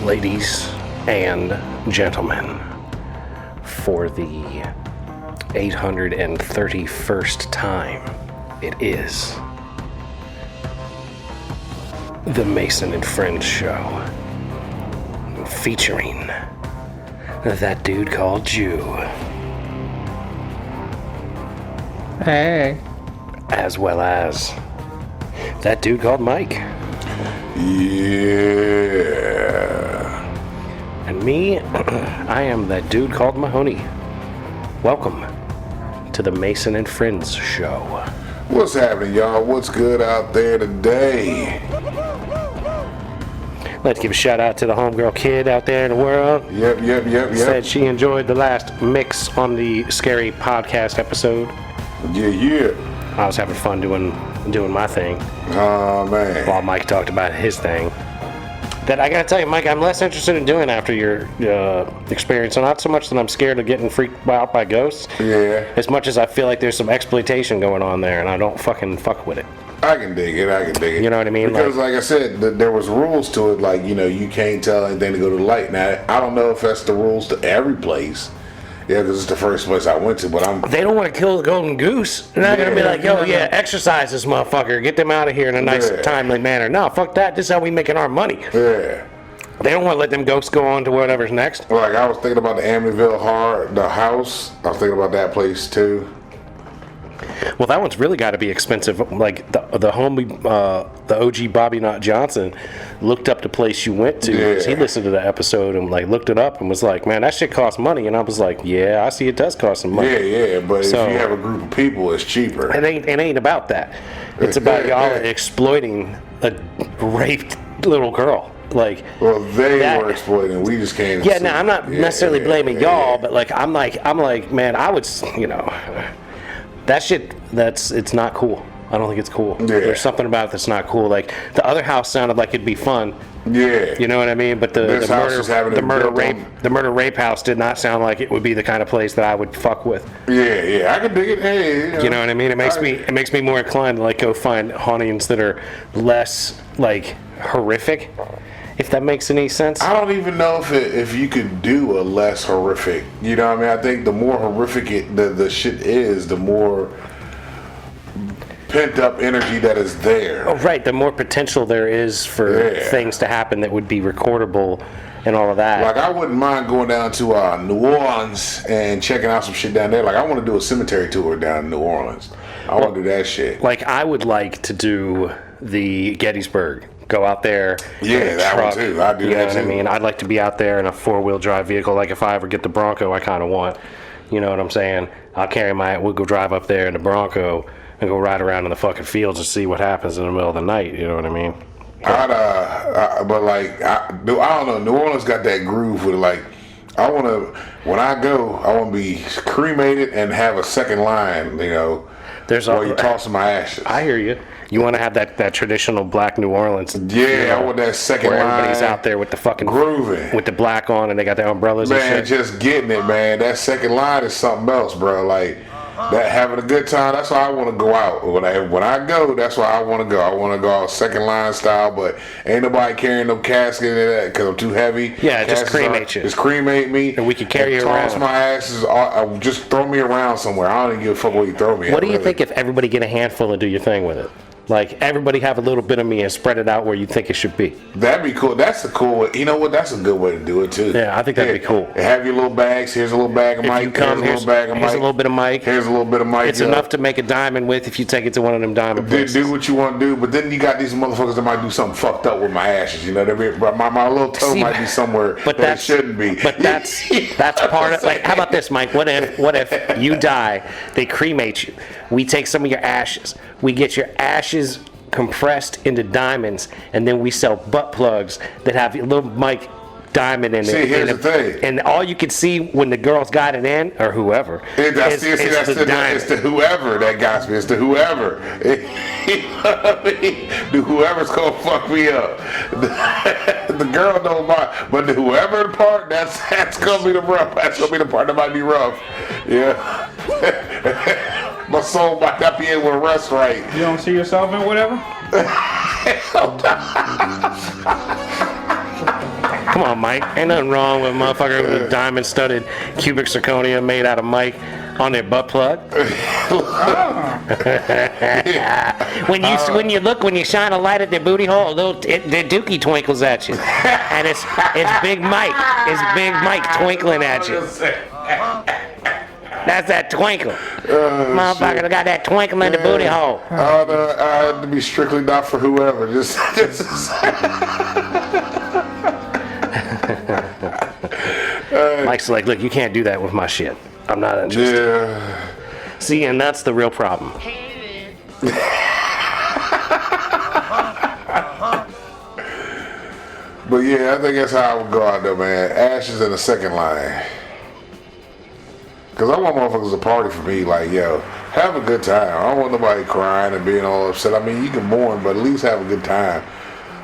ladies and gentlemen, for the 831st time, it is the Mason and Friends Show, featuring that dude called Jew. Hey. As well as that dude called Mike. Yeah. And me, I am that dude called Mahoney. Welcome to the Mason and Friends Show. What's happening, y'all? What's good out there today? Let's give a shout out to the homegirl kid out there in the world. Yep. Said she enjoyed the last mix on the Scary Podcast episode. Yeah. I was having fun doing my thing. Oh, man. While Mike talked about his thing. That I gotta tell you, Mike, I'm less interested in doing after your experience. So not so much that I'm scared of getting freaked out by ghosts. Yeah. As much as I feel like there's some exploitation going on there, and I don't fucking fuck with it. I can dig it. You know what I mean? Because like I said, there was rules to it. Like, you can't tell anything to go to the light. Now, I don't know if that's the rules to every place. Yeah, because it's the first place I went to, but They don't want to kill the golden goose. They're not going to be like, exercise this motherfucker. Get them out of here in a nice, timely manner. No, fuck that. This is how we making our money. Yeah. They don't want to let them ghosts go on to whatever's next. Like, I was thinking about the Amityville the house. I was thinking about that place, too. Well, that one's really got to be expensive. Like the homie, the OG Bobby Knott Johnson, looked up the place you went to. Yeah. He listened to the episode and looked it up and was like, "Man, that shit costs money." And I was like, "Yeah, I see it does cost some money." Yeah. But if you have a group of people, it's cheaper. It ain't about that. It's about y'all exploiting a raped little girl. They were exploiting. We just came. Yeah, no, I'm not necessarily blaming y'all, but I'm like, man, I would, that shit, it's not cool. I don't think it's cool. Yeah. There's something about it that's not cool. Like, the other house sounded like it'd be fun. Yeah. You know what I mean? But the murder rape house did not sound like it would be the kind of place that I would fuck with. Yeah. I can dig it. Hey, you know what I mean? It makes me more inclined to go find hauntings that are less horrific. If that makes any sense. I don't even know if you could do a less horrific. You know what I mean? I think the more horrific the shit is, the more pent up energy that is there. Oh, right. The more potential there is for things to happen that would be recordable and all of that. Like, I wouldn't mind going down to New Orleans and checking out some shit down there. Like, I want to do a cemetery tour down in New Orleans. I want to do that shit. Like, I would like to do the Gettysburg. Go out there. Yeah, that truck, one too. I do that too. You know what I mean? I'd like to be out there in a 4-wheel drive vehicle. Like, if I ever get the Bronco, I kind of want. You know what I'm saying? We'll go drive up there in the Bronco and go ride around in the fucking fields and see what happens in the middle of the night. You know what I mean? I don't know. New Orleans got that groove with when I go, I want to be cremated and have a second line, while you're tossing my ashes. I hear you. You want to have that traditional black New Orleans. Yeah, I want that second line. Everybody's out there with the fucking grooving, with the black on, and they got their umbrellas. Man, and shit. Just getting it, man. That second line is something else, bro. Like that, having a good time. That's why I want to go out. When I go, that's why I want to go. I want to go out second line style, but ain't nobody carrying no casket in that because I'm too heavy. Yeah, just cremate you. Just cremate me, and we can carry you around. Toss my asses. Just throw me around somewhere. I don't even give a fuck where you throw me. What do you think if everybody get a handful and do your thing with it? Like, everybody have a little bit of me and spread it out where you think it should be. That'd be cool. That's a cool way. You know what? That's a good way to do it, too. Yeah, I think that'd be cool. Have your little bags. Here's a little bag of Mike. Here's a little bag of Mike. Here's a little bit of Mike. Here's a little bit of Mike. It's enough to make a diamond with if you take it to one of them diamond places. Do what you want to do, but then you got these motherfuckers that might do something fucked up with my ashes. My little toe might be somewhere that it shouldn't be. But that's part of, how about this, Mike? What if you die, they cremate you, we take some of your ashes, we get your ashes compressed into diamonds, and then we sell butt plugs that have a little Mike diamond in it. See, here's the thing. And all you can see when the girls got it in, or whoever, it's to whoever that got me. It's to whoever. You know what I mean? Whoever's gonna fuck me up. The girl don't mind, but the whoever part, that's gonna be the rough. That's gonna be the part that might be rough. Yeah. My soul might not be able to rest right. You don't see yourself in whatever? Come on, Mike. Ain't nothing wrong with a motherfucker with diamond-studded cubic zirconia made out of Mike on their butt plug. When you shine a light at their booty hole, their dookie twinkles at you, and it's Big Mike. It's Big Mike twinkling at you. That's that twinkle. Motherfucker got that twinkle in the booty hole. I had to be strictly not for whoever. Just Mike's like, look, you can't do that with my shit. I'm not interested. yeah. See, and that's the real problem. But yeah, I think that's how I would go out there, man. Ashes in the second line. Cause I want motherfuckers to party for me, like, yo, have a good time. I don't want nobody crying and being all upset. I mean, you can mourn, but at least have a good time.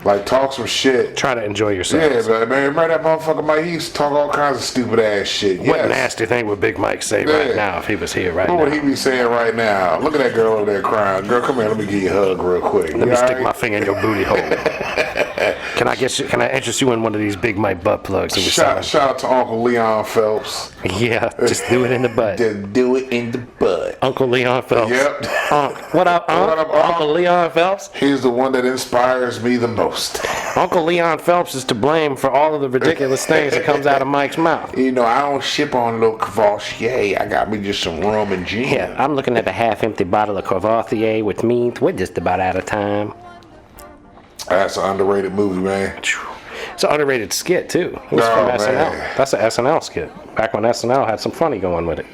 Like, talk some shit. Try to enjoy yourself. Yeah, but man, remember that motherfucker Mike? He used to talk all kinds of stupid ass shit. What Yes. nasty thing would Big Mike say right now if he was here right What would now? he be saying right now? Look at that girl over there crying. Girl, come here, let me give you a hug real quick. Let me stick my finger in your booty hole. Can I interest you in one of these Big Mike butt plugs? That we Shout out to Uncle Leon Phelps. Yeah, just do it in the butt. Just do it in the butt. Uncle Leon Phelps. Yep. What up, Unc? What up, Unc? Uncle Leon Phelps? He's the one that inspires me the most. Uncle Leon Phelps is to blame for all of the ridiculous things that comes out of Mike's mouth. You know, I don't ship on no Cavassier. I got me just some rum and gin. Yeah, I'm looking at a half-empty bottle of Courvoisier with me. We're just about out of time. That's an underrated movie, man. It's an underrated skit, too. It was Oh, from man. SNL. That's an SNL skit. Back when SNL had some funny going with it.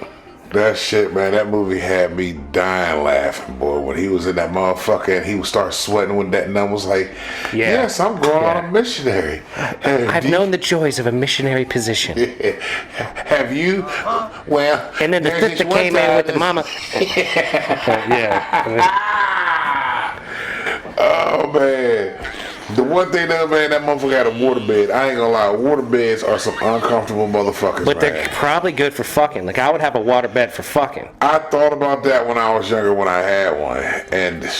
That shit, man, that movie had me dying laughing, boy. When he was in that motherfucker and he would start sweating when that nun was like, Yeah. yes, I'm going on a missionary. And I've known the joys of a missionary position. have you? Well, And then the there's sister this one came in time with the this- mama. Yeah. Oh, man. The one thing though, man, that motherfucker had a waterbed. I ain't gonna lie, waterbeds are some uncomfortable motherfuckers, But man. they're probably good for fucking. Like, I would have a waterbed for fucking. I thought about that when I was younger when I had one. And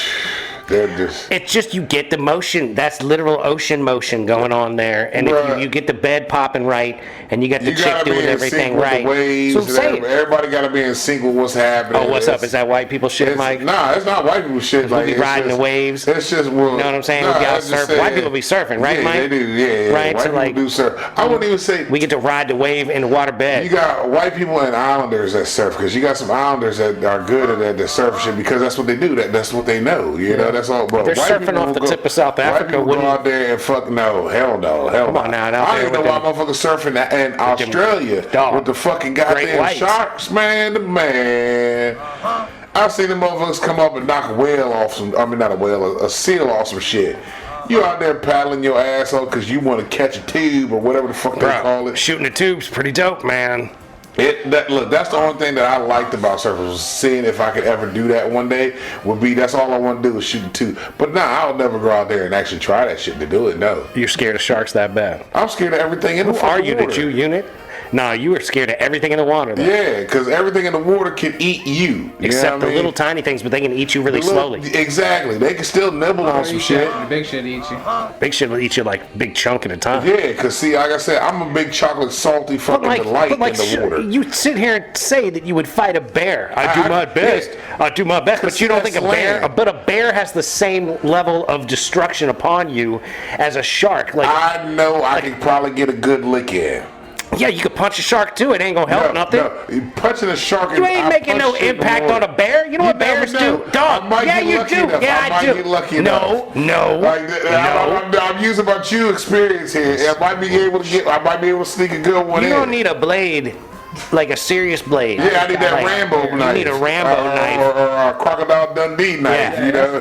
they're just... It's just you get the motion. That's literal ocean motion going on there. And if Bruh. you get the bed popping right, and you got the You chick gotta be doing in everything sync with right. the waves. So I'm and saying, everybody gotta be in sync with what's happening. oh, what's up? Is that white people shit, Mike? Nah, it's not white people shit. Like, be it's riding just- the waves. It's just, well, You know what I'm saying? Nah, We got I just surf. said- White people be surfing, right, yeah, Mike? They do, yeah. Right, White so, people like, do surf. I wouldn't even say... We get to ride the wave in the water bed. You got white people and islanders that surf, because you got some islanders that are good at the surf shit because that's what they do. That's what they know. You know, that's all. But They're white surfing people off will the go- tip of South White Africa, people go wouldn't- out there and fuck no, hell no, hell Come no. on now, out I there don't even know with why motherfuckers surfing in Australia dog, with the fucking great goddamn whites. sharks, man. I've seen the motherfuckers come up and knock a whale off some. I mean, not a whale, a seal off some shit. You out there paddling your ass off because you want to catch a tube or whatever the fuck they call it. Shooting the tubes, pretty dope, man. Look, that's the only thing that I liked about surfing was seeing if I could ever do that one day. That's all I want to do is shoot the tube. But nah, I'll never go out there and actually try that shit to do it. No, You're scared of sharks that bad. I'm scared of everything in the Who fucking are you, water. the Jew unit? Nah, you were scared of everything in the water, though. Yeah, because everything in the water can eat you. You Except know what the I mean? little tiny things, but they can eat you really The little- slowly. Exactly. They can still nibble on some shit. The big shit eats you. Big shit will eat you like big chunk at a time. Yeah, because see, like I said, I'm a big chocolate salty fucking delight in the water. you sit here and say that you would fight a bear. I do my best. I do my best, but you don't think a bear? land. But a bear has the same level of destruction upon you as a shark. Like, I know I could probably get a good lick in. yeah, you could punch a shark too. It ain't gonna help nothing. No, you punching a shark. You ain't making no impact on a bear. You know what bears do? Dog. Yeah, you do. Yeah, I do. No. Like, I'm using my Jew experience here. I might be able to sneak a good one You in. don't need a blade, like a serious blade. Yeah, I need that Like, Rambo knife. You need a Rambo knife. Or a Crocodile Dundee knife, Yeah. you know?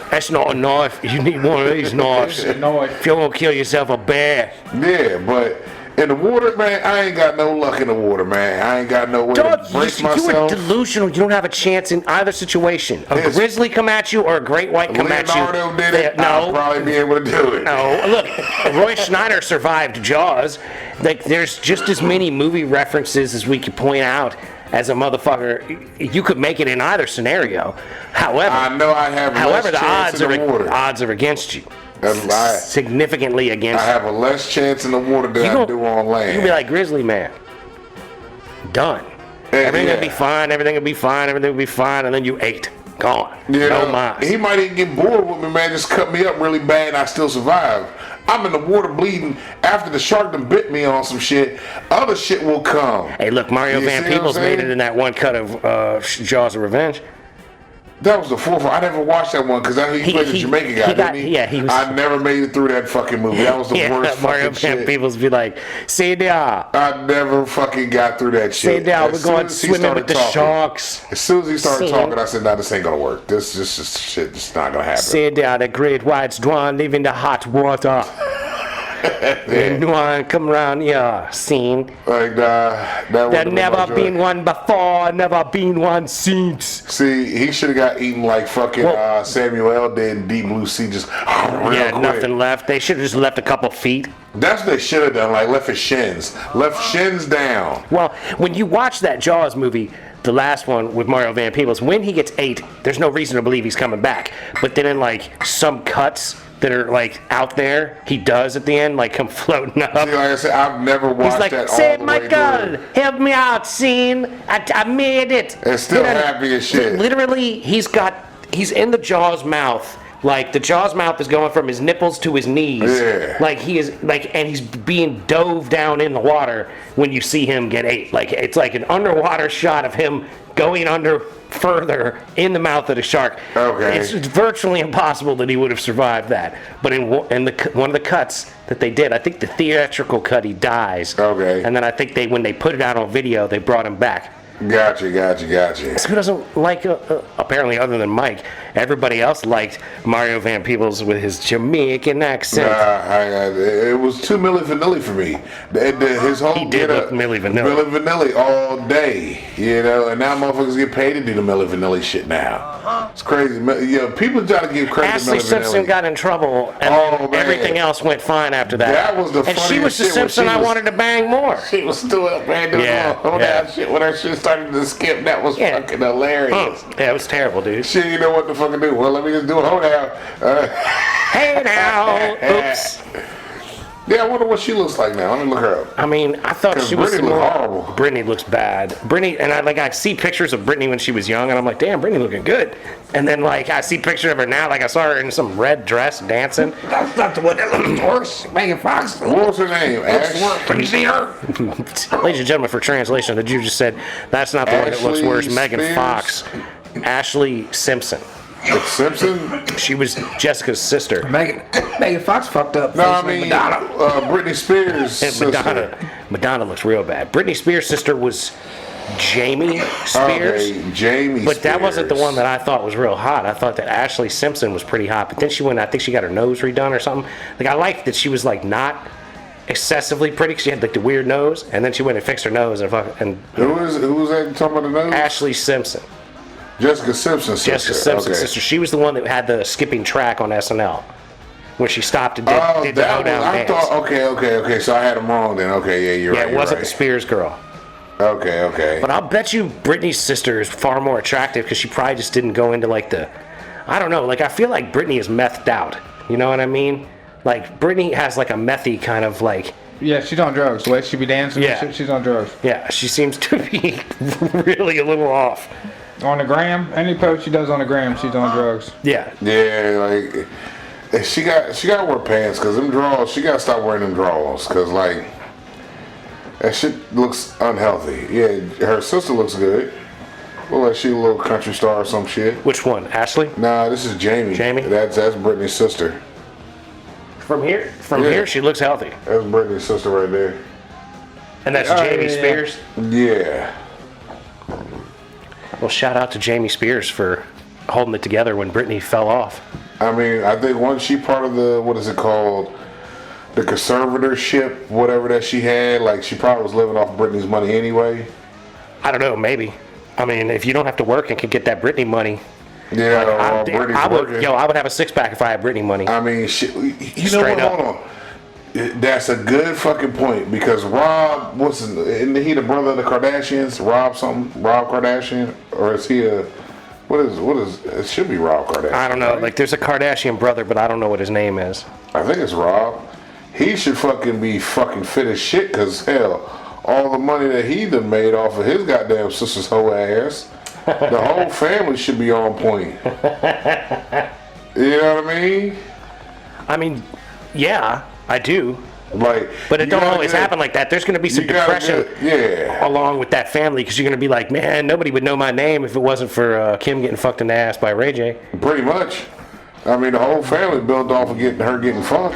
That's not a knife. You need one of these knives. If you want to kill yourself a bear. Yeah, but in the water, man, I ain't got no luck in the water, man. I ain't got no way Dog, to brace you are myself. delusional. You don't have a chance in either situation. A Yes. grizzly come at you or a great white come at you. Leonardo did it. No. I'll probably be able to do it. No, look, Roy Schneider survived Jaws. Like, there's just as many movie references as we could point out as a motherfucker. You could make it in either scenario. However, I know I have less the chance odds in the water. are against you. And I significantly against. have a less chance in the water than I do on land. You be like Grizzly Man. Done. Everything will be fine. Everything will be fine. Everything will be fine. And then you ate. Gone. No mas. He might even get bored with me, man. Just cut me up really bad and I still survive. I'm in the water bleeding after the shark done bit me on some shit. Other shit will come. Hey, look, Mario Van Peebles made it in that one cut of Jaws of Revenge. That was the fourth one. I never watched that one because he played the Jamaican guy, didn't he? Yeah, he was. I never made it through that fucking movie. That was the worst Mario fucking Van shit. Peebles be like, "Say there, I never fucking got through that say shit. there, we're going swimming with the sharks." As soon as he started See. talking, I said, "Nah, this ain't gonna work. This shit just not gonna happen." Say there, the great white swan live in the hot water. When one come around here, seen. Like that There never been one before, never been one since. See, he should have got eaten like fucking Samuel L. did in Deep Blue Sea. Just real Yeah, quick. nothing left. They should have just left a couple feet. That's what they should have done. Like left his shins, left shins down. Well, when you watch that Jaws movie, the last one with Mario Van Peebles, when he gets ate, there's no reason to believe he's coming back. But then in like some cuts that are like out there, he does at the end, like come floating up. See, like I said, I've never watched He's like, that all "Save the my way girl, through. help me out, scene. I made it." And still You know, happy as shit. Literally, he's in the Jaw's mouth. Like the Jaw's mouth is going from his nipples to his knees. Yeah. Like he is like, and he's being dove down in the water when you see him get ate. Like it's like an underwater shot of him going under further in the mouth of the shark. Okay. It's virtually impossible that he would have survived that. But in one of the cuts that they did, I think the theatrical cut, he dies. Okay. And then I think when they put it out on video, they brought him back. Gotcha. Who doesn't like, apparently other than Mike, everybody else liked Mario Van Peebles with his Jamaican accent. It was too Milli Vanilli for me. His whole He did look Milli Vanilli. Milli Vanilli all day, you know. And now motherfuckers get paid to do the Milli Vanilli shit now. It's crazy. People try to give credit to Ashley Milli Simpson Vanilli. got in trouble, and Oh, man. everything else went fine after that. That was the And she funniest was the shit when Simpson she I was- wanted to bang more. She was still up, man. Doing Yeah, all yeah. that shit when her shit started to skip. That was Yeah. fucking hilarious. Yeah, it was terrible, dude. Shit, you know what to fucking do. Well, let me just do it. Hold down. Hey now, oops. Yeah, I wonder what she looks like now. Let me look her up. I mean, I thought 'Cause she was Brittany more. looked horrible. Brittany looks bad. Brittany, and I see pictures of Brittany when she was young, and I'm like, damn, Brittany looking good. And then like I see pictures of her now, like I saw her in some red dress dancing. That's not the one that looks worse. Megan Fox. What was her name? Ash? Can you see her? Ladies and gentlemen, for translation, that you just said, that's not the one that looks Ashley worse. Megan Spears? Fox, Ashley Simpson. Simpson? She was Jessica's sister. Megan Fox fucked up. No, I Facing mean Madonna. Britney Spears' And sister. Madonna looks real bad. Britney Spears' sister was Jamie Spears. Okay, Jamie But that wasn't the Spears. one that I thought was real hot. I thought that Ashley Simpson was pretty hot. But then she went, I think she got her nose redone or something. Like I liked that she was like not excessively pretty. She had like the weird nose, and then she went and fixed her nose and Who was that you talking about the nose? Ashley Simpson. Jessica Simpson's sister. Jessica Simpson's Okay. sister. She was the one that had the skipping track on SNL, where she stopped and did, Oh, did the that hoedown was, I dance. thought, okay, so I had them wrong then. Okay, yeah, you're Yeah, right. it wasn't you're the Spears girl. right. Okay. But I'll bet you Britney's sister is far more attractive because she probably just didn't go into like the, I don't know, like I feel like Britney is methed out. You know what I mean? Like Britney has like a methy kind of like, Yeah, she's on drugs. The way she be dancing, Yeah. she's on drugs. yeah, she seems to be really a little off. On the gram, any post she does on the gram, she's on drugs. Yeah. Yeah, like she got to wear pants because them draws. She got to stop wearing them draws because like that shit looks unhealthy. Yeah, her sister looks good. Well, like she a little country star or some shit. Which one? Ashley? Nah, this is Jamie. Jamie? That's Brittany's sister. From here? From Yeah. here, she looks healthy. That's Brittany's sister right there. And that's Oh, Jamie yeah, yeah. Spears. Yeah. Well, shout out to Jamie Spears for holding it together when Britney fell off. I mean, I think once she part of the, what is it called? The conservatorship, whatever that she had, like she probably was living off Britney's money anyway. I don't know, maybe. I mean, if you don't have to work and can get that Britney money, Yeah, I, Britney's I would, working. I would have a six pack if I had Britney money. I mean, shit, you know Straight what? up. Hold on. That's a good fucking point because Rob, isn't he the brother of the Kardashians? Rob something? Rob Kardashian? Or is he a What is? It should be Rob Kardashian. I don't know. right? Like, there's a Kardashian brother, but I don't know what his name is. I think it's Rob. He should fucking be fucking fit as shit, cause hell, all the money that he done made off of his goddamn sister's whole ass, the whole family should be on point. You know what I mean? I mean, yeah, I do. Like, But it you don't gotta always get- happen like that. There's going to be some you gotta depression yeah. along with that family because you're going to be like, man, nobody would know my name if it wasn't for Kim getting fucked in the ass by Ray J. Pretty much. I mean, the whole family built off of her getting fucked.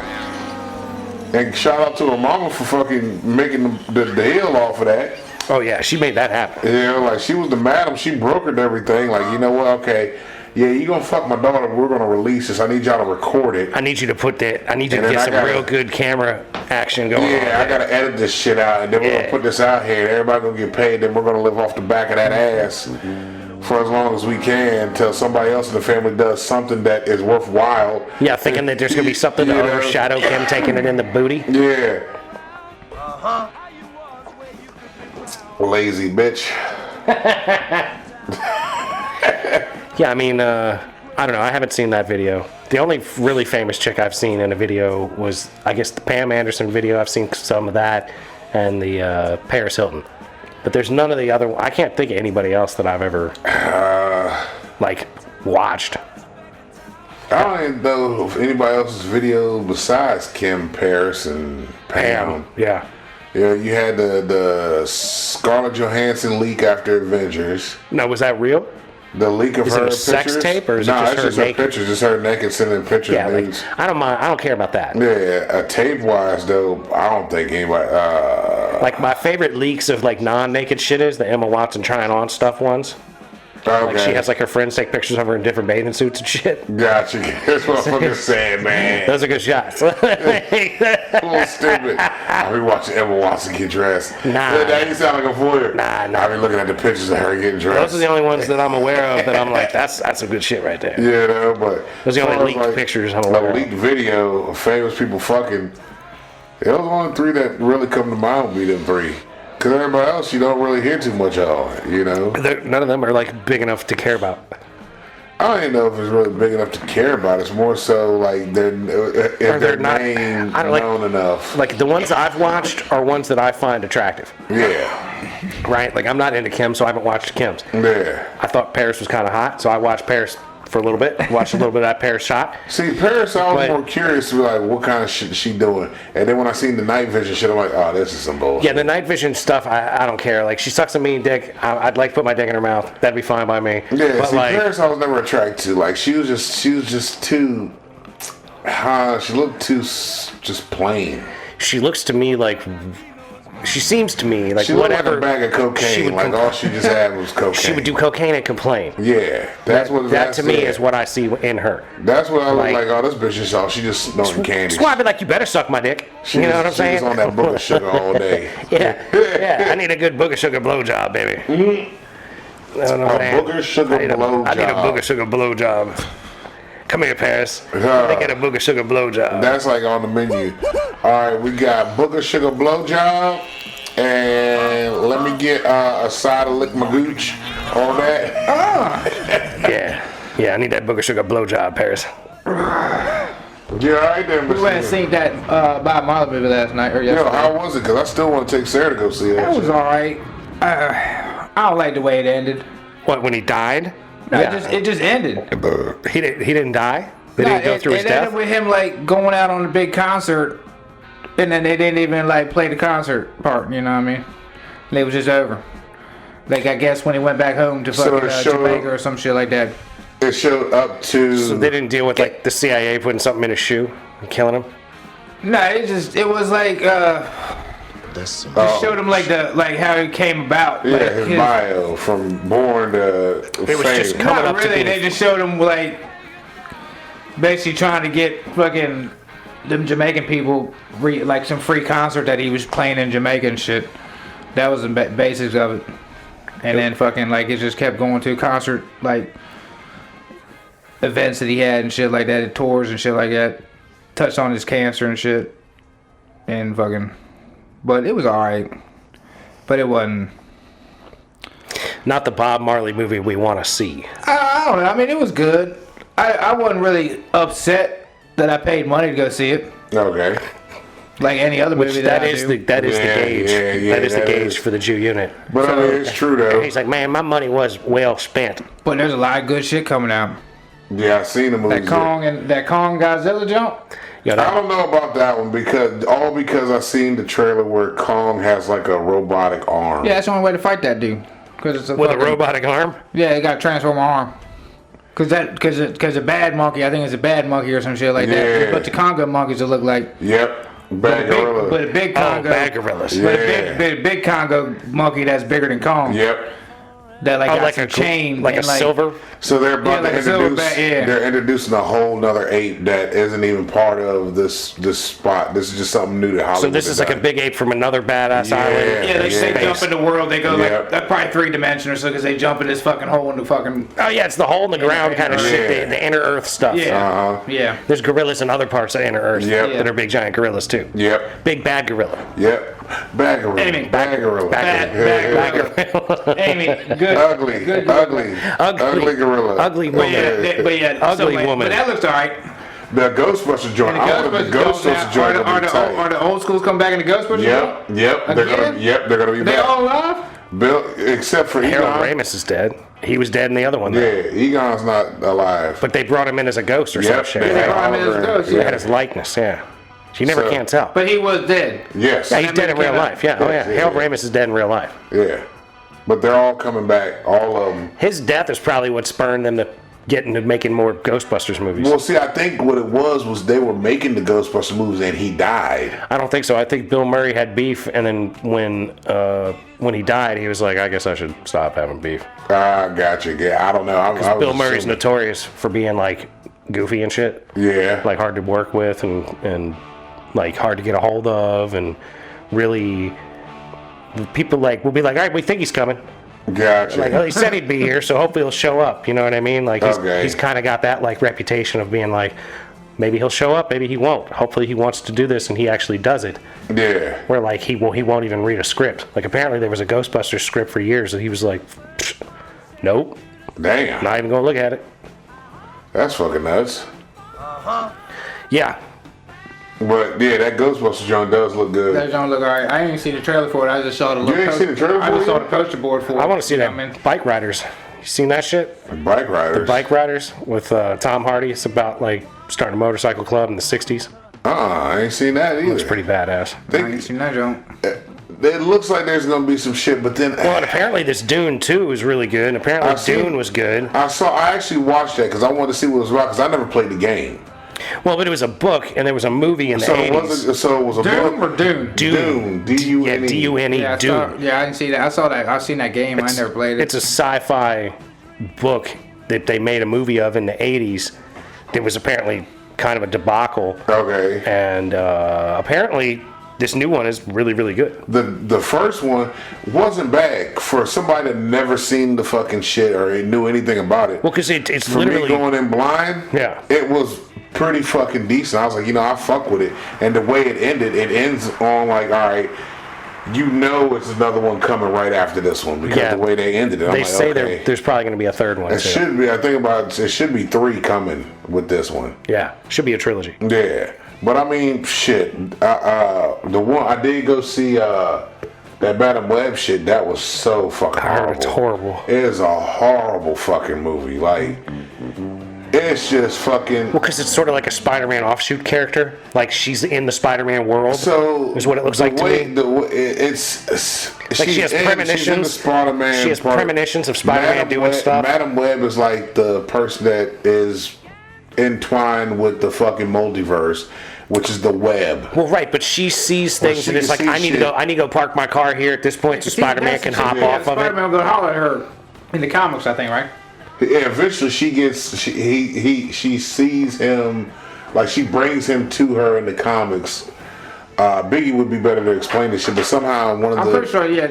And shout out to her mama for fucking making the deal off of that. Oh, yeah, she made that happen. You know, like she was the madam. She brokered everything. Like, you know what? Okay, yeah, you gonna fuck my daughter. We're gonna release this. I need y'all to record it. I need you to put that, I need you And to then get I some gotta- real good camera action going on. Yeah, I there. gotta edit this shit out, and then we're Yeah. gonna put this out here, and everybody gonna get paid. Then we're gonna live off the back of that ass for as long as we can, until somebody else in the family does something that is worthwhile. Yeah, thinking that there's going to be something to You know? overshadow Kim taking it in the booty. Yeah. Lazy bitch. Yeah, I mean, I don't know. I haven't seen that video. The only really famous chick I've seen in a video was, I guess, the Pam Anderson video. I've seen some of that, and the Paris Hilton. But there's none of the other. I can't think of anybody else that I've ever like watched. I don't even know if anybody else's video besides Kim, Paris, and Pam. Yeah. Yeah, you had the Scarlett Johansson leak after Avengers. No, was that real? The leak of Is it her a sex pictures. tape, or is it Nah, just it's her just naked? her pictures. It's her naked sending pictures. Yeah, like, nudes. I don't mind. I don't care about that. Yeah, tape wise though, I don't think anybody. Like my favorite leaks of like non-naked shit is the Emma Watson trying on stuff ones. Okay. Like she has like her friends take pictures of her in different bathing suits and shit. Gotcha. That's what I'm fucking saying, man. Those are good shots. A little stupid. I be watching Emma Watson get dressed. Nah. That you sound like a voyeur. Nah. I be looking at the pictures of her getting dressed. Those are the only ones that I'm aware of that I'm like, that's some good shit right there. You know, but Those are the as only far as, leaked pictures I'm aware a of. leaked video of famous people fucking. It was only three that really come to mind with me. Them three, because everybody else you don't really hear too much of. You know, None of them are like big enough to care about. I don't even know if it's really big enough to care about. It's more so like if they're their not- name I don't like- known enough. Like the ones I've watched are ones that I find attractive, Yeah, right? Like I'm not into Kim, so I haven't watched Kim's. yeah. I thought Paris was kind of hot, so I watched Paris for a little bit. Watched a little bit of that Paris shot. See, Paris, I was But- more curious to be like, what kind of shit is she doing? And then when I seen the night vision shit, I'm like, oh, this is some bullshit. Yeah, the night vision stuff, I don't care. Like she sucks a mean dick. I'd like to put my dick in her mouth. That'd be fine by me. Yeah, but see, like, Paris, I was never attracted to. Like, she was just too. She looked too just plain. she looks to me like. She seems to me like She looked whatever. like a bag of she cocaine. would Like com- all she just had was cocaine. She would do cocaine and complain. Yeah, that's what. That to me yeah. is what I see in her. That's what I was like- like. Oh, this bitch is all. She just snorting candy. That's why I'd be like, you better suck my dick. She You know was- what I'm she saying? was on that book of sugar all day. yeah. I need a good booger sugar blowjob, baby. Mm-hmm. I don't know, A man. booger sugar I need a blowjob. booger sugar blowjob. Come here, Paris. Yeah. Let me get a booger sugar blowjob. That's like on the menu. All right, we got booger sugar blowjob, and let me get a side of lick my gooch on that. Yeah, I need that booger sugar blowjob, Paris. Yeah, all right then. We went and seen that Bob Marley movie last night or Yo, yesterday. how was it? Because I still want to take Sarah to go see that. That was shit. all right. I don't like the way it ended. What, when he died? No, Yeah. it just ended. He didn't die? They No, didn't go through his it death? ended with him like going out on a big concert, and then they didn't even like play the concert part. You know what I mean? And it was just over. Like I guess when he went back home to So fucking it showed- Jamaica or some shit like that. It showed up to. So they didn't deal with like the CIA putting something in his shoe and killing him? No, it was like just showed him like how it came about. yeah, like, his bio from born to It was fame. just coming Not up to really. being- They just showed him like basically trying to get fucking them Jamaican people like some free concert that he was playing in Jamaica and shit. That was the basics of it. And then fucking like it just kept going to concert like events that he had and shit like that, tours and shit like that. Touched on his cancer and shit. And fucking, but it was alright. But it wasn't. Not the Bob Marley movie we want to see. I I don't know. I mean, it was good. I wasn't really upset that I paid money to go see it, Okay. like any other movie that That I is do. the Yeah, gauge. yeah, That is the that gauge is. for the Jew unit. But I mean, it's true though. He's like, man, my money was well spent. But there's a lot of good shit coming out. Yeah, I seen the movie. That Kong Godzilla jump. You know, I that, don't know about that one because I seen the trailer where Kong has like a robotic arm. Yeah, that's the only way to fight that dude. Cause it's with a robotic arm? Yeah, he got to transform arm. Cause a bad monkey, I think it's a bad monkey or some shit like Yeah. that. But the Congo monkeys will look like. Yep. Bad gorilla. But a big Oh, Congo. bad gorillas. Yeah. But a big Congo monkey that's bigger than Kong. Yep. That like Oh, got like some chain. like a and, silver? So they're about like to a silverback, introduce. yeah. They're introducing a whole nother ape that isn't even part of this spot. This is just something new to Hollywood. So this is like a big ape from another badass Yeah. island. Yeah, they Yeah. jump in the world. They go Yeah. like that's probably 3-dimensional, so because they jump in this fucking hole in the fucking. Oh yeah, it's the hole in the ground kind of Yeah. shit, the inner earth stuff. Yeah. Uh-huh. Yeah. There's gorillas in other parts of inner earth Yep. that are big giant gorillas too. Yep. Big bad gorilla. Yep. Bad gorilla. Anyway, bad gorilla. Bad gorilla. Amy, good. Ugly. Good. Ugly gorilla. Ugly But woman. yeah, Ugly so, woman. But that looks alright. The Ghostbusters joint. I wanted the Ghostbusters joint to be tight. Are the old schools come back in the Ghostbusters? Yep. They're gonna. Again? Yep. They're gonna be They back. all alive? Bill, except for Harold Egon. Ramis is dead. He was dead in the other one though. Yeah, Egon's not alive. But they brought him in as a ghost or some Yep. shit. They Right? had brought him in as a hologram. ghost, They yeah. had his likeness, yeah. You never So- can tell. But he was dead. Yes. Yeah, he's that dead in movie real came out. life. Yeah, oh yeah. Yeah. Harold Ramis is dead in real life. Yeah. But they're all coming back. All of them. His death is probably what spurred them to get into making more Ghostbusters movies. Well, see, I think what it was they were making the Ghostbusters movies and he died. I don't think so. I think Bill Murray had beef, and then when he died, he was like, "I guess I should stop having beef." Ah, gotcha. Yeah, I don't know. I was Bill Murray's assuming. notorious for being like goofy and shit, Yeah. like hard to work with and like hard to get a hold of, and really people like will be like, "All right, we think he's coming." Gotcha. Like, oh, he said he'd be here, so hopefully he'll show up. You know what I mean? Like Okay. he's kind of got that like reputation of being like, maybe he'll show up, maybe he won't. Hopefully he wants to do this, and he actually does it. Yeah. Where like he won't even read a script. Like apparently there was a Ghostbusters script for years, and he was like, nope, Damn. not even gonna look at it. That's fucking nuts. Yeah, But yeah, that Ghostbusters joint does look good. That don't look alright. I ain't seen the trailer for it. I just saw the little ain't seen the trailer I for just it saw yet? the poster board for it. I want to see You know that what I mean? Bike Riders. You seen that shit? Bike riders. Bike Riders with Tom Hardy. It's about like starting a motorcycle club in the '60s. I ain't seen that either. It's pretty badass. I ain't seen that joint. It looks like there's gonna be some shit, but then Well, and apparently this Dune 2 is really good. And apparently I've seen- Dune was good. I actually watched that because I wanted to see what it was about because I never played the game. Well, but it was a book, and there was a movie in the So it 80s. wasn't. So it was a Doom book. or Dune? Dune. D-U-N-E. Yeah, D-U-N-E. Yeah, Dune. I didn't see that. I saw that. I've seen that game. I never played it. It's a sci-fi book that they made a movie of in the 80s. That was apparently kind of a debacle, Okay. and apparently this new one is really, really good. The first one wasn't bad for somebody that never seen the fucking shit or knew anything about it. Well, because it's For literally me going in blind, Yeah. it was pretty fucking decent. I was like, I fuck with it. And the way it ended, it ends on like, all right, it's another one coming right after this one because Yeah. the way they ended it. I'm they like, say okay. there's probably going to be a third one. It Too. should be. I think about it should be 3 coming with this one. Yeah, should be a trilogy. Yeah, but I mean, shit. The one I did go see that Madam Web shit. That was so fucking I heard horrible. it's horrible. It is a horrible fucking movie. Like, it's just fucking. Well, because it's sort of like a Spider-Man offshoot character. Like she's in the Spider-Man world. So is what it looks the like to way, me. It's Like she has She's in the premonitions. Spider-Man. She has part. premonitions of Spider-Man Madam doing Web, stuff. Madam Web is like the person that is entwined with the fucking multiverse, which is the web. Well, right, but she sees things, she and it's can like see I need to shit. go. I need to go park my car here at this point, so See, Spider-Man that's can the hop shit. off of it. Spider-Man will go holler at her in the comics, I think, right? Yeah, eventually she sees him, like she brings him to her in the comics. Biggie would be better to explain this shit, but somehow one of I'm the pretty sure. Yeah,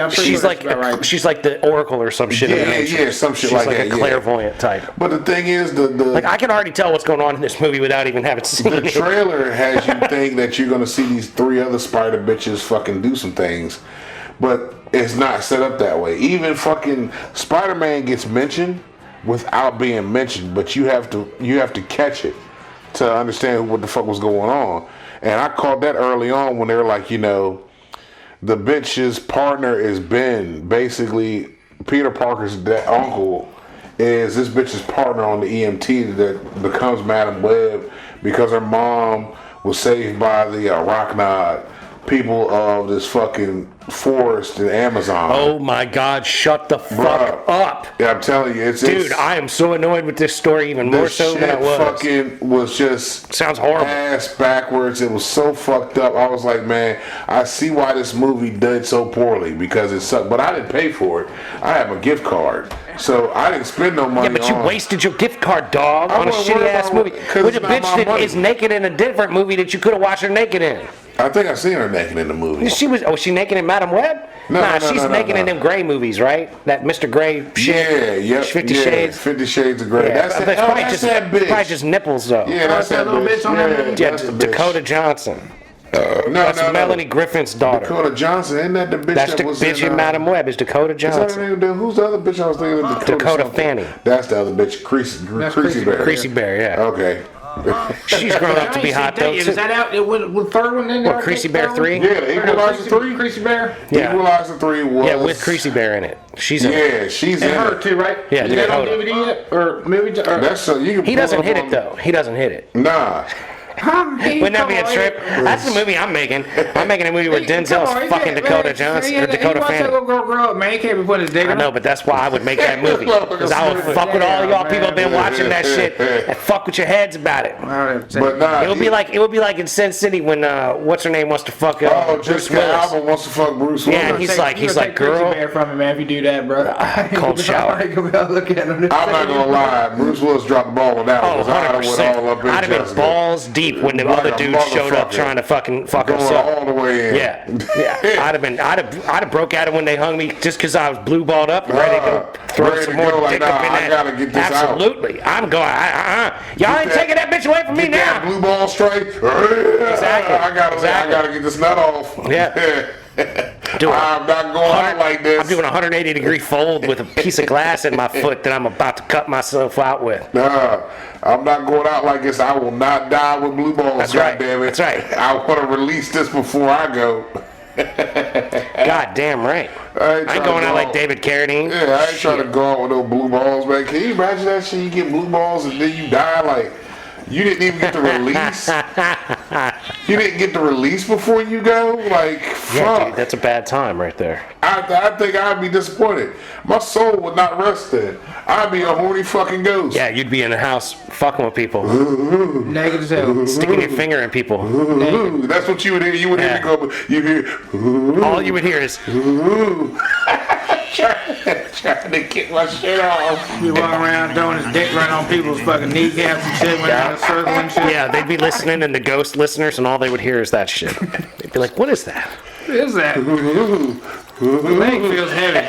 I'm pretty She's sure like that's about right. she's like the Oracle or some shit. in the Yeah, ancient. yeah, some shit She's like like that, a yeah. clairvoyant type. But the thing is, the Like I can already tell what's going on in this movie without even having seen the it. trailer has you think that you're gonna see these 3 other spider bitches fucking do some things, but it's not set up that way. Even fucking Spider-Man gets mentioned, without being mentioned, but you have to catch it to understand what the fuck was going on. And I caught that early on when they were like, the bitch's partner is Ben. Basically, Peter Parker's uncle is this bitch's partner on the EMT that becomes Madam Web because her mom was saved by the Arachnid people of this fucking forest in Amazon. Oh my God! Shut the fuck up! Yeah, I'm telling you, Dude, I am so annoyed with this story, even more so than I was. Fucking was just sounds horrible. Ass backwards. It was so fucked up. I was like, man, I see why this movie did so poorly because it sucked. But I didn't pay for it. I have a gift card, so I didn't spend no money. Yeah, but you wasted your gift card, dog, on a shitty ass movie with a bitch that is naked in a different movie that you could have watched her naked in. I think I seen her naked in the movie. Was she naked in Madam Web? No, she's naked in them Gray movies, right? That Mr. Gray shit. Yeah, 50 Shades. 50 Shades of Grey. Yeah, That's that bitch. Probably just nipples, though. Yeah, that's that little bitch on that. Yeah, Dakota Johnson. That's Melanie Griffin's daughter. Dakota Johnson, isn't that the bitch That's that the was bitch in Madam Web, is Dakota Johnson. Who's the other bitch I was thinking of? Dakota Fanning. That's the other bitch, Creasy Bear. Creasy Bear, yeah. Okay. She's grown up to be hot, though. Is that out? The third one in there? What, Creasy Bear 3? Yeah, the Equalizer 3. Creasy Bear? Yeah. Equalizer 3 was... Yeah, with Creasy Bear in it. She's in it. Yeah, she's in her it. too, right? Yeah, is that on Dakota. DVD yet? Or movie? That's so you can He doesn't hit it, though. He doesn't hit it. Nah. Wouldn't that be a trip? That's the movie I'm making. I'm making a movie where Denzel's fucking Dakota Johnson or Dakota Fanning. That little girl grow up, man. He can't be putting his dick I know, but that's why I would make that movie. Because I would fuck with all y'all people that been watching that shit and fuck with your heads about it. But nah, it would be like in Sin City when what's her name wants to fuck Bruce Jessica Willis. Alba wants to fuck Bruce Willis. Yeah, and he's like, girl. Bear from him, man. If you do that, bro. Cold shower. Look at him. I'm not gonna lie, Bruce Willis dropped the ball on that one. 100%. I'd have been balls deep when the other dude showed up trying to fucking fuck us up. All the way in. Yeah. I'd have broke at it when they hung me just because I was blue balled up and ready to throw some more dick up in I gotta get this Absolutely. I'm going. Y'all ain't taking that bitch away from me now. That blue ball straight. Exactly. I gotta get this nut off. Yeah. I'm not going out like this. I'm doing a 180 degree fold with a piece of glass in my foot that I'm about to cut myself out with. Nah, I'm not going out like this. I will not die with blue balls. That's right. Damn it. That's right. I want to release this before I go. God damn right. I ain't going out like David Carradine. Yeah, I ain't trying to go out with no blue balls, man. Can you imagine that shit? You get blue balls and then you die like. You didn't even get the release. You didn't get the release before you go. Like, fuck. Yeah, dude, that's a bad time right there. I think I'd be disappointed. My soul would not rest then. I'd be a horny fucking ghost. Yeah, you'd be in the house fucking with people, Naked as hell. sticking your finger in people. That's what you would hear. You would hear me go. You hear. All you would hear is. Trying to get my shit off. Be walking around throwing his dick right on people's fucking kneecaps and shit when they're in a circle and shit. Yeah, they'd be listening, and the ghost listeners, and all they would hear is that shit. They'd be like, "What is that? What is that? The leg feels heavy.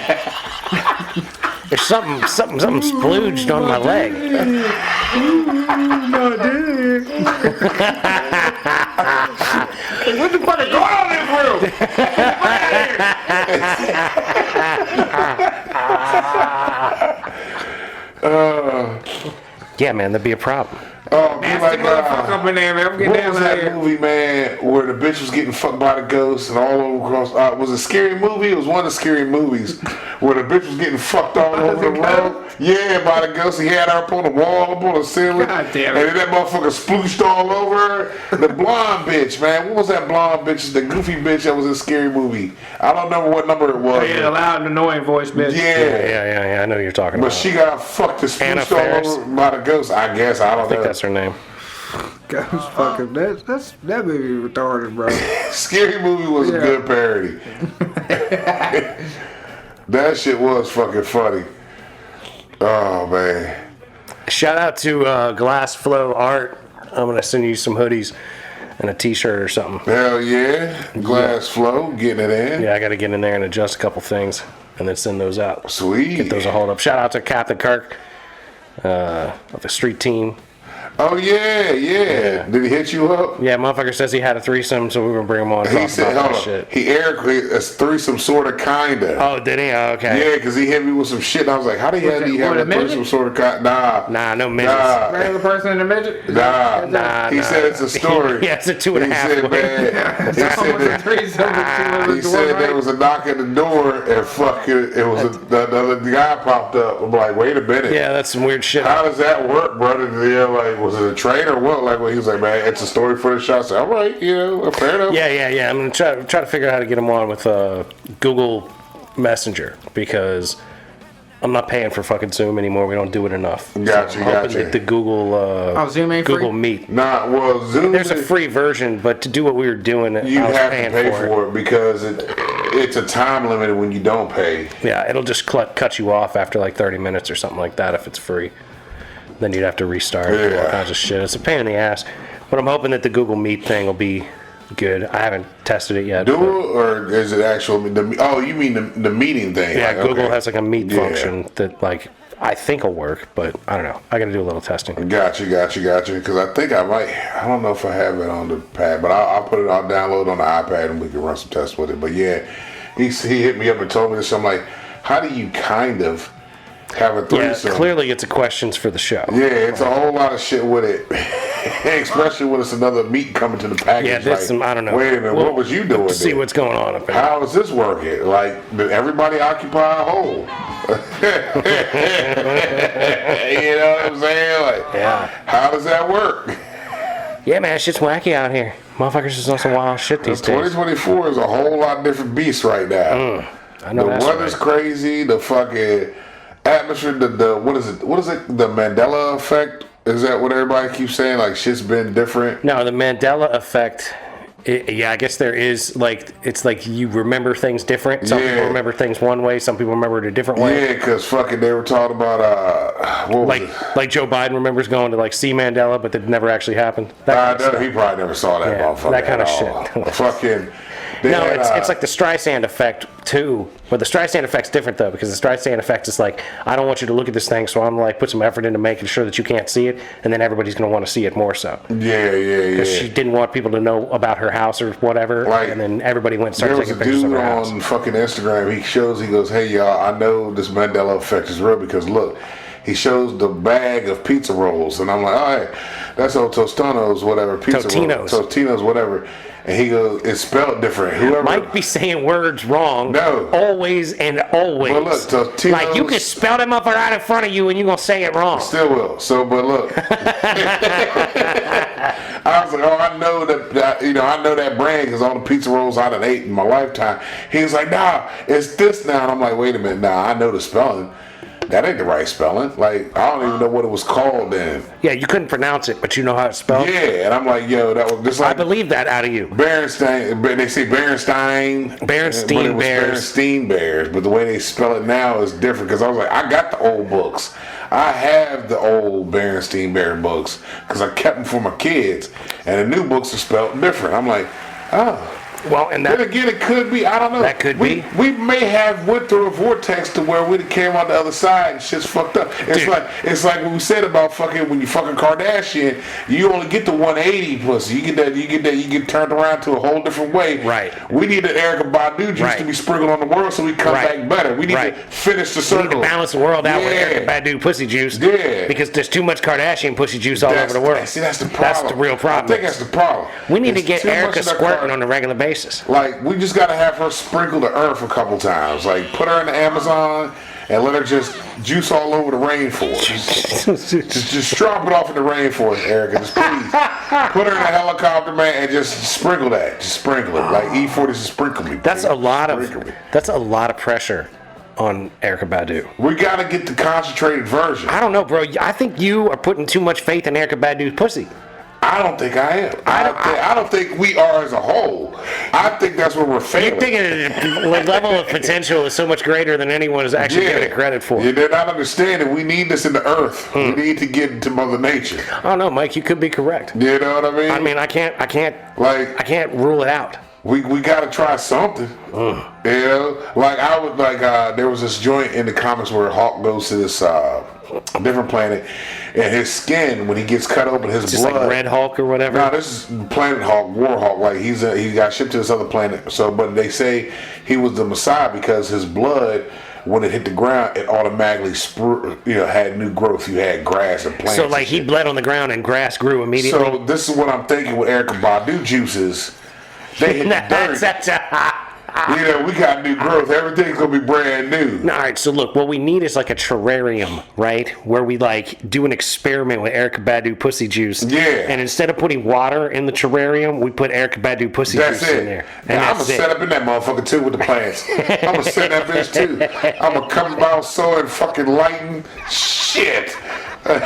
There's something splooged on my leg." What the fuck is going on in this room? Yeah, man, that'd be a problem. Oh, be like, Fuck up in there, man. I'm getting what down was out that here. movie, man, where the bitch was getting fucked by the ghost and all over across? Was it a scary movie? It was one of the scary movies where the bitch was getting fucked all over the road. Yeah, by the ghost. He had her up on the wall, up on the ceiling. God damn it. And then that motherfucker splooshed all over her. The blonde bitch, man. What was that blonde bitch? The goofy bitch that was in a scary movie. I don't remember what number it was. Oh, yeah, the loud and annoying voice, bitch. Yeah. I know who you're talking But about. she got fucked and Anna splooshed all Faris. over by the ghost. I guess. I don't I think know. that's her name. Ghost fucking. That movie retarded, bro. Scary Movie was a good parody. That shit was fucking funny. Oh, man. Shout out to Glass Flow Art. I'm gonna send you some hoodies and a T-shirt or something. Hell yeah. Glass Flow, getting it in. Yeah, I got to get in there and adjust a couple things, and then send those out. Sweet. Get those a hold up. Shout out to Captain Kirk of the street team. Oh yeah. Did he hit you up? Yeah, motherfucker says he had a threesome, so we were gonna bring him on and He talk said, about hold that on. shit. He a threesome sort of kinda. Oh, did he? Oh, okay. Yeah, because he hit me with some shit. And I was like, how the hell do you have With a a midget? threesome sort of kind? Nah, no midgets. Nah. Regular person in a midget? Nah. He said it's a story. Yeah, it's a 2.5 He said, way. man, he Someone said with that. threesome with two He little said doors, there right? was a knock at the door and fucking it was the other guy popped up. I'm like, wait a minute. Yeah, that's some weird shit. How does that work, brother? Yeah, like, was it a train or what? Like, well, he was like, man, it's a story for the show. I said, all right, fair enough. Yeah. I'm gonna try to figure out how to get him on with Google Messenger because I'm not paying for fucking Zoom anymore. We don't do it enough. Gotcha, I'm hoping gotcha. that the Google Zoom ain't Google free? Meet. Nah, well, Zoom. There's a free version, but to do what we were doing, You I was have to paying pay for it. for it because it's a time limit when you don't pay. Yeah, it'll just cut you off after like 30 minutes or something like that if it's free. Then you'd have to restart and do all Yeah. kinds of shit. It's a pain in the ass. But I'm hoping that the Google Meet thing will be good. I haven't tested it yet. Do but- it, or is it actual? You mean the meeting thing? Yeah, like, Google okay. has like a Meet Yeah. function that like I think will work, but I don't know. I got to do a little testing. Gotcha. Because I think I might. I don't know if I have it on the pad, but I'll put it. I'll download on the iPad and we can run some tests with it. But yeah, he hit me up and told me this. I'm like, how do you kind of have a Yeah, threesome? clearly it's a questions for the show. Yeah, it's a whole lot of shit with it, especially when it's another meat coming to the package. Yeah, there's some, I don't know. Wait a minute, what was you doing? To see then? what's going on up there. How is this working? Like, did everybody occupy a hole? You know what I'm saying? Like, Yeah. how does that work? Yeah, man, shit's wacky out here. Motherfuckers is on some wild shit these days. 2024 is a whole lot different beast right now. I know The that's weather's right. crazy. The fucking atmosphere. The what is it? What is it? The Mandela effect. Is that what everybody keeps saying? Like shit's been different. No, the Mandela effect. Yeah, I guess there is like it's like you remember things different. Some Yeah. people remember things one way. Some people remember it a different way. Yeah, because fucking they were talking about what was Like it? like Joe Biden remembers going to like see Mandela, but that never actually happened. That kind of stuff. He probably never saw that Yeah, motherfucker. that kind of at all. shit. Fucking. They No, had, it's like the Streisand effect too. But the Streisand effect's different though, because the Streisand effect is like, I don't want you to look at this thing, so I'm like put some effort into making sure that you can't see it, and then everybody's gonna want to see it more so. Yeah. Because she didn't want people to know about her house or whatever, Like, and then everybody went and There started was a taking pictures of dude her house. on fucking Instagram. He goes, hey y'all, I know this Mandela effect is real because look, he shows the bag of pizza rolls, and I'm like, all right, that's old Tostonos, whatever, pizza Totino's. rolls, Totino's, whatever. And he goes, it's spelled different. Whoever Might be saying words wrong. No. Always and always. But look, Totino's- like you can spell them up right in front of you and you're gonna say it wrong. still will. So, but look, I was like, oh, I know that I know that brand because all the pizza rolls I done ate in my lifetime. He was like, nah, it's this now. And I'm like, wait a minute, nah, I know the spelling. That ain't the right spelling. Like, I don't even know what it was called then. Yeah, you couldn't pronounce it, but you know how it's spelled. Yeah, and I'm like, yo, that was just I like believe that out of you. Berenstain. They say Berenstein. Berenstein but it was Bears. Berenstein Bears. But the way they spell it now is different because I was like, I got the old books. I have the old Berenstein Bear books because I kept them for my kids, and the new books are spelled different. I'm like, oh. Well, and Then that again, it could be. I don't know. That could be. We may have went through a vortex to where we came on the other side and shit's fucked up. It's Dude. it's like what we said about fucking when you fucking Kardashian, you only get the 180 pussy. You get turned around to a whole different way. Right. We need the Erica Badu juice Right. to be sprinkled on the world so we come Right. back better. We need Right. to finish the we circle. need to balance the world out with Yeah. Erica Badu pussy juice. Yeah. Because there's too much Kardashian pussy juice all over the world. See, that's the problem. That's the real problem. I think that's the problem. We need to There's get too much Erica of that squirting on a regular basis. Like, we just gotta have her sprinkle the earth a couple times. Like, put her in the Amazon and let her just juice all over the rainforest. just drop it off in the rainforest, Erica. Just please. Put her in a helicopter, man, and just sprinkle that. Just sprinkle it. Like E40 just sprinkle me. That's please. a lot Sprinkle me. of pressure on Erica Badu. We gotta get the concentrated version. I don't know, bro. I think you are putting too much faith in Erica Badu's pussy. I don't think I am. I don't think we are as a whole. I think that's where we're failing. You're thinking the level of potential is so much greater than anyone is actually giving it credit for. Yeah, they're not understanding. We need this in the earth. We need to get into Mother Nature. I don't know, Mike. You could be correct. You know what I mean? I mean, I can't like, rule it out. we got to try something. You know, like I would like there was this joint in the comics where Hawk goes to this different planet, and his skin when he gets cut open, his Just blood. like Red Hulk or whatever. No, this is Planet Hawk, War Hawk. Like he got shipped to this other planet. So, but they say he was the Messiah because his blood, when it hit the ground, it automatically had new growth. You had grass and plants. So like he bled on the ground and grass grew immediately. So this is what I'm thinking with Erykah Badu juices. They hit the dirt. You know, we got new growth. Everything's gonna be brand new. All right, so look, what we need is like a terrarium, right? Where we like do an experiment with Erykah Badu pussy juice. Yeah. And instead of putting water in the terrarium, we put Erykah Badu pussy That's juice it. in there. And Now, I'm that's gonna it. set up in that motherfucker too with the plants. I'm gonna set that bitch too. I'm gonna come about sowing fucking lighting shit. Even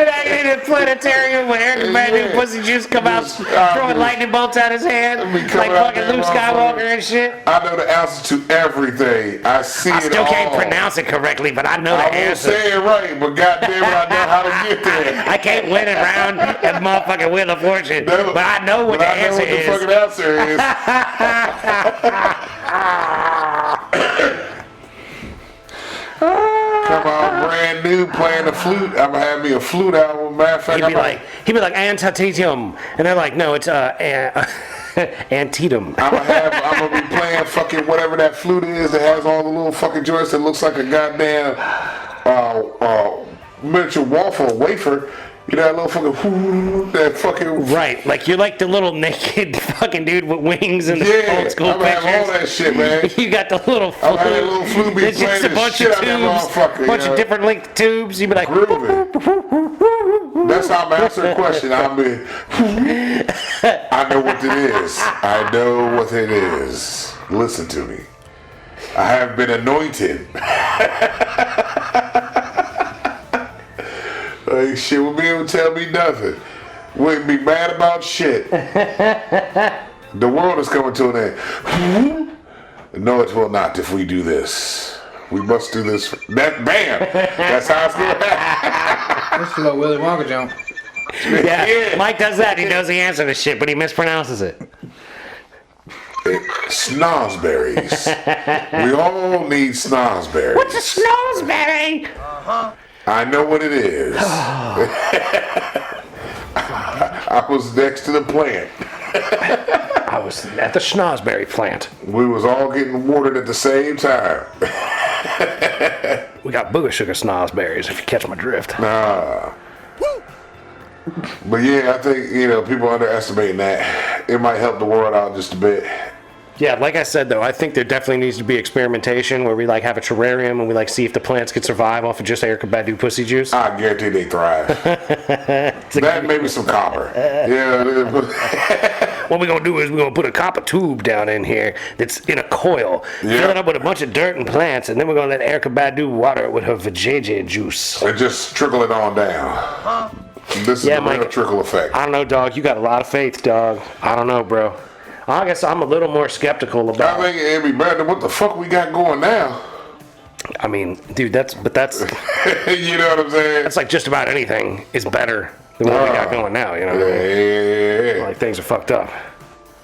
acting in a planetarium with Erykah Badu pussy juice come out throwing lightning bolts out his hand be like coming out fucking there, Luke motherfucker. Skywalker and shit. I know the answer to everything. I see I it still all. can't pronounce it correctly, but I know the I won't answer. say it right, but goddamn it, I know how to get there. I can't win it round that motherfucking Wheel of Fortune, No, but I know what the but I know answer what the is. fucking answer is. Come on, brand new, playing the flute. I'm gonna have me a flute album. Matter of fact, He'd be like antitetium, and they're like, no, it's antetum. I'm gonna be playing fucking whatever that flute is that has all the little fucking joints that looks like a goddamn miniature waffle wafer. You know that little fucking that fucking Right, like you're like the little naked fucking dude with wings and the yeah. old school I'm gonna have all pictures. that shit, man. You got the little flute. I'm gonna have that little flute be There's just playing a the bunch shit of out of that tubes, motherfucker, bunch you know? of different length tubes. You'd be like, Grooving. That's how I'm answering the question. I know what it is. I know what it is. Listen to me. I have been anointed. Like, shit will be able to tell me nothing. Wouldn't be mad about shit. The world is coming to an end. No, it will not if we do this. We must do this. That bam. That's how it's going. That's a little Willy Wonka jump. yeah. Yeah. Mike does that. He knows the answer to shit, but he mispronounces it. Snozberries. We all need snozberries. What's a snowsberry? I know what it is. I was next to the plant. I was at the schnozberry plant. We was all getting watered at the same time. We got booger sugar snozberries, if you catch my drift. But yeah, I think, people underestimating that. It might help the world out just a bit. Yeah, like I said though, I think there definitely needs to be experimentation where we like have a terrarium and we like see if the plants could survive off of just Erykah Badu pussy juice. I guarantee they thrive. That maybe some copper. Yeah. What we're gonna do is we're gonna put a copper tube down in here that's in a coil, Yeah. fill it up with a bunch of dirt and plants, and then we're gonna let Erykah Badu water it with her vajayjay juice. And just trickle it on down. This is Yeah, the real Mike. trickle effect. I don't know, dog. You got a lot of faith, dog. I don't know, bro. I guess I'm a little more skeptical I about. think it'd be better than what the fuck we got going now. I mean, dude, that's You know what I'm saying? like just about anything is better than what we got going now. You know what I mean? Yeah. Like things are fucked up.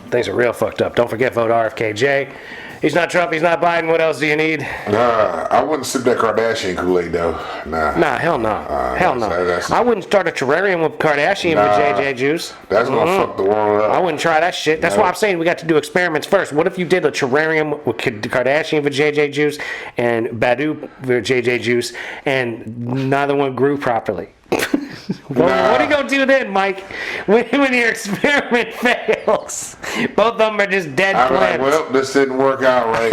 Things are real fucked up. Don't forget, vote RFKJ. He's not Trump. He's not Biden. What else do you need? Nah, I wouldn't sip that Kardashian Kool-Aid though. Nah. Nah, hell no. Hell no. that's- I wouldn't start a terrarium with Kardashian Nah. with JJ juice. That's gonna fuck the world up. I wouldn't try that shit. That's No. why I'm saying we got to do experiments first. What if you did a terrarium with Kardashian for JJ juice and Badu for JJ juice, and neither one grew properly? Well, Nah. what are you gonna do then, Mike? When your experiment fails, both of them are just dead I'm like, plants. well, this didn't work out right.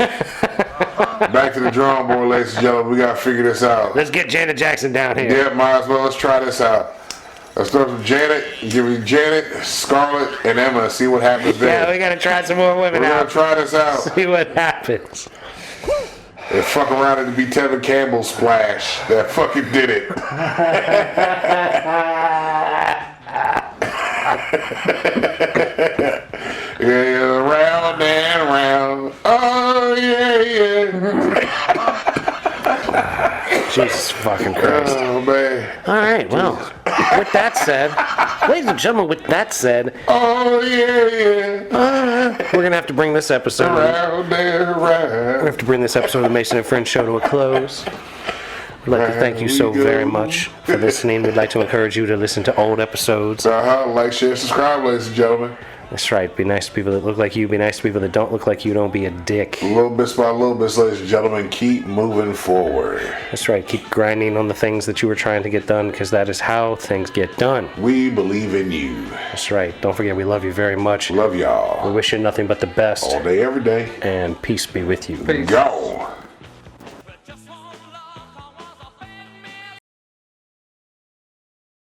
Back to the drawing board, ladies and gentlemen. We gotta figure this out. Let's get Janet Jackson down here. Yeah, might as well. Let's try this out. Let's start with Janet. Give me Janet, Scarlett, and Emma. See what happens Yeah, there. we gotta try some more women We're gonna out. try this out. See what happens. And fuck around and be Tevin Campbell's splash that fucking did it. Yeah, round and round. Oh yeah, yeah. Jesus fucking Christ. Oh man. All right, well, with that said, ladies and gentlemen, with that said, Oh yeah, we're gonna have to bring this episode. around there, We around. have to bring this episode of the Mason and Friends show to a close. We'd like to thank you so very much for listening. We'd like to encourage you to listen to old episodes. Like, share, subscribe, ladies and gentlemen. That's right. Be nice to people that look like you. Be nice to people that don't look like you. Don't be a dick. Little bits by little bits, ladies and gentlemen. Keep moving forward. That's right. Keep grinding on the things that you were trying to get done, because that is how things get done. We believe in you. That's right. Don't forget, we love you very much. Love We y'all. wish you nothing but the best. All day, every day. And peace be with you. Peace. Go.